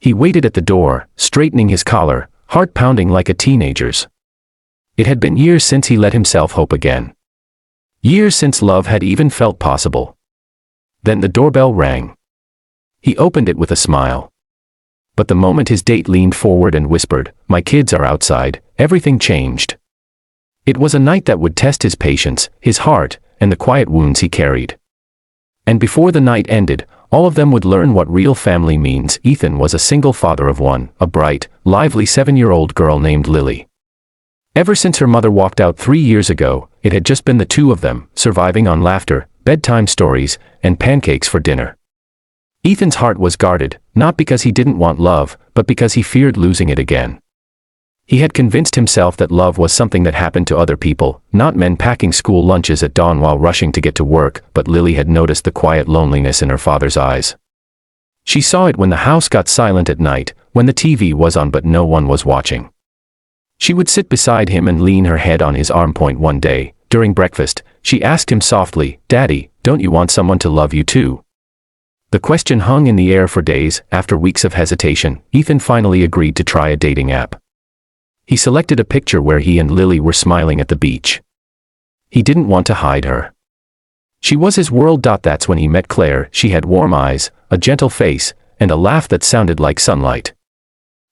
He waited at the door, straightening his collar, heart pounding like a teenager's. It had been years since he let himself hope again. Years since love had even felt possible. Then the doorbell rang. He opened it with a smile. But the moment his date leaned forward and whispered, "My kids are outside," everything changed. It was a night that would test his patience, his heart, and the quiet wounds he carried. And before the night ended, all of them would learn what real family means. Ethan was a single father of one, a bright, lively 7-year-old girl named Lily. Ever since her mother walked out 3 years ago, it had just been the two of them, surviving on laughter, bedtime stories, and pancakes for dinner. Ethan's heart was guarded, not because he didn't want love, but because he feared losing it again. He had convinced himself that love was something that happened to other people, not men packing school lunches at dawn while rushing to get to work, but Lily had noticed the quiet loneliness in her father's eyes. She saw it when the house got silent at night, when the TV was on but no one was watching. She would sit beside him and lean her head on his arm. One day, during breakfast, she asked him softly, "Daddy, don't you want someone to love you too?" The question hung in the air for days. After weeks of hesitation, Ethan finally agreed to try a dating app. He selected a picture where he and Lily were smiling at the beach. He didn't want to hide her. She was his world. That's when he met Claire. She had warm eyes, a gentle face, and a laugh that sounded like sunlight.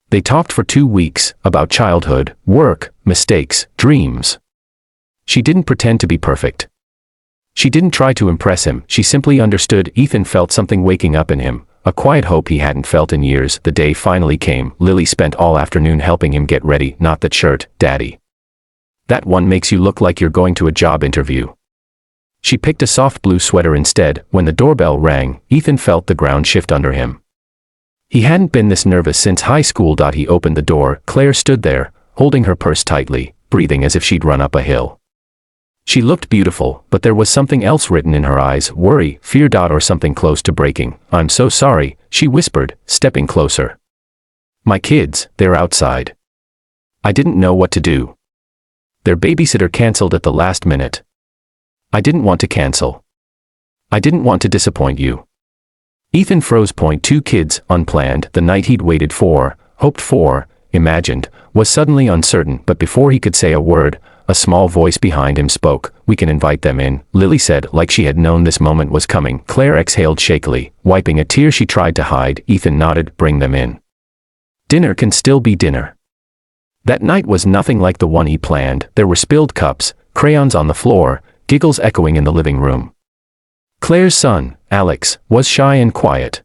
They talked for 2 weeks, about childhood, work, mistakes, dreams. She didn't pretend to be perfect. She didn't try to impress him, she simply understood. Ethan felt something waking up in him, a quiet hope he hadn't felt in years. The day finally came. Lily spent all afternoon helping him get ready. "Not that shirt, Daddy. That one makes you look like you're going to a job interview." She picked a soft blue sweater instead. When the doorbell rang, Ethan felt the ground shift under him. He hadn't been this nervous since high school. He opened the door. Claire stood there, holding her purse tightly, breathing as if she'd run up a hill. She looked beautiful, but there was something else written in her eyes, worry, fear. Or something close to breaking. "I'm so sorry," she whispered, stepping closer. "My kids, they're outside. I didn't know what to do. Their babysitter canceled at the last minute. I didn't want to cancel. I didn't want to disappoint you." Ethan froze. 2 kids, unplanned. The night he'd waited for, hoped for, imagined, was suddenly uncertain. But before he could say a word, a small voice behind him spoke. "We can invite them in," Lily said, like she had known this moment was coming. Claire exhaled shakily, wiping a tear she tried to hide. Ethan nodded. "Bring them in. Dinner can still be dinner." That night was nothing like the one he planned. There were spilled cups, crayons on the floor, giggles echoing in the living room. Claire's son, Alex, was shy and quiet.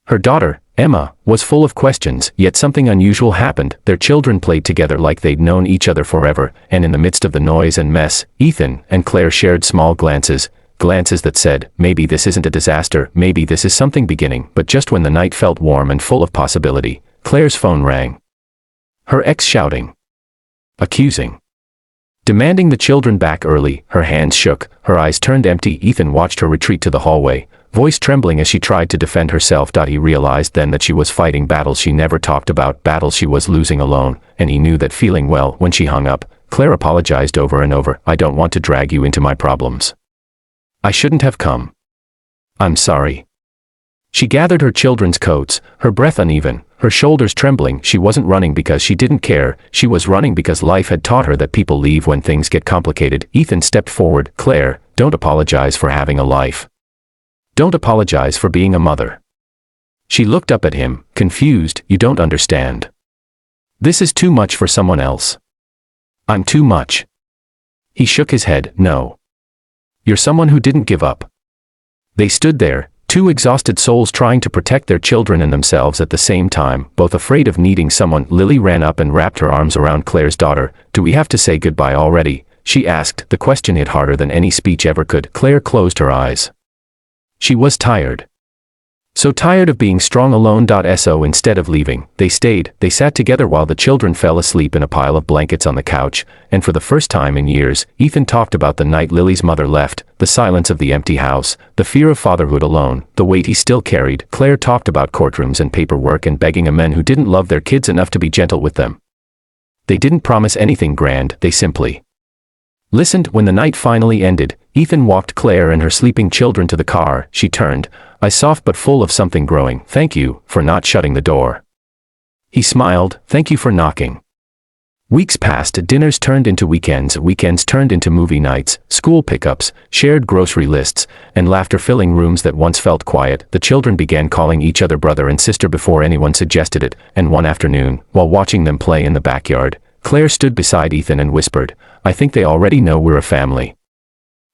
Her daughter, Emma, was full of questions, yet something unusual happened. Their children played together like they'd known each other forever, and in the midst of the noise and mess, Ethan and Claire shared small glances that said, "Maybe this isn't a disaster, maybe this is something beginning." But just when the night felt warm and full of possibility, Claire's phone rang. Her ex shouting, accusing, demanding the children back early. Her hands shook, her eyes turned empty. Ethan watched her retreat to the hallway, voice trembling as she tried to defend herself. He realized then that she was fighting battles she never talked about, battles she was losing alone, and he knew that feeling well. When she hung up, Claire apologized over and over. "I don't want to drag you into my problems. I shouldn't have come. I'm sorry." She gathered her children's coats, her breath uneven, her shoulders trembling. She wasn't running because she didn't care, she was running because life had taught her that people leave when things get complicated. Ethan stepped forward. "Claire, don't apologize for having a life. Don't apologize for being a mother." She looked up at him, confused. "You don't understand. This is too much for someone else. I'm too much." He shook his head. "No. You're someone who didn't give up." They stood there, 2 exhausted souls trying to protect their children and themselves at the same time, both afraid of needing someone. Lily ran up and wrapped her arms around Claire's daughter. "Do we have to say goodbye already?" she asked. The question hit harder than any speech ever could. Claire closed her eyes. She was tired. So tired of being strong alone. So instead of leaving, they stayed. They sat together while the children fell asleep in a pile of blankets on the couch, and for the first time in years, Ethan talked about the night Lily's mother left, the silence of the empty house, the fear of fatherhood alone, the weight he still carried. Claire talked about courtrooms and paperwork and begging a men who didn't love their kids enough to be gentle with them. They didn't promise anything grand, they simply Listened. When the night finally ended, Ethan walked Claire and her sleeping children to the car. She turned, eyes soft but full of something growing. "Thank you for not shutting the door." He smiled. "Thank you for knocking." Weeks passed. Dinners turned into weekends. Weekends turned into movie nights, school pickups, shared grocery lists, and laughter filling rooms that once felt quiet. The children began calling each other brother and sister before anyone suggested it, and one afternoon, while watching them play in the backyard, Claire stood beside Ethan and whispered, "I think they already know we're a family."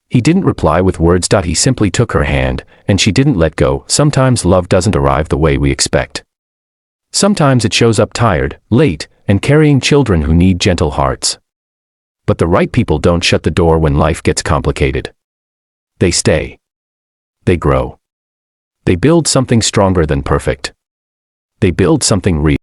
He didn't reply with words. He simply took her hand, and she didn't let go. Sometimes love doesn't arrive the way we expect. Sometimes it shows up tired, late, and carrying children who need gentle hearts. But the right people don't shut the door when life gets complicated. They stay. They grow. They build something stronger than perfect. They build something real.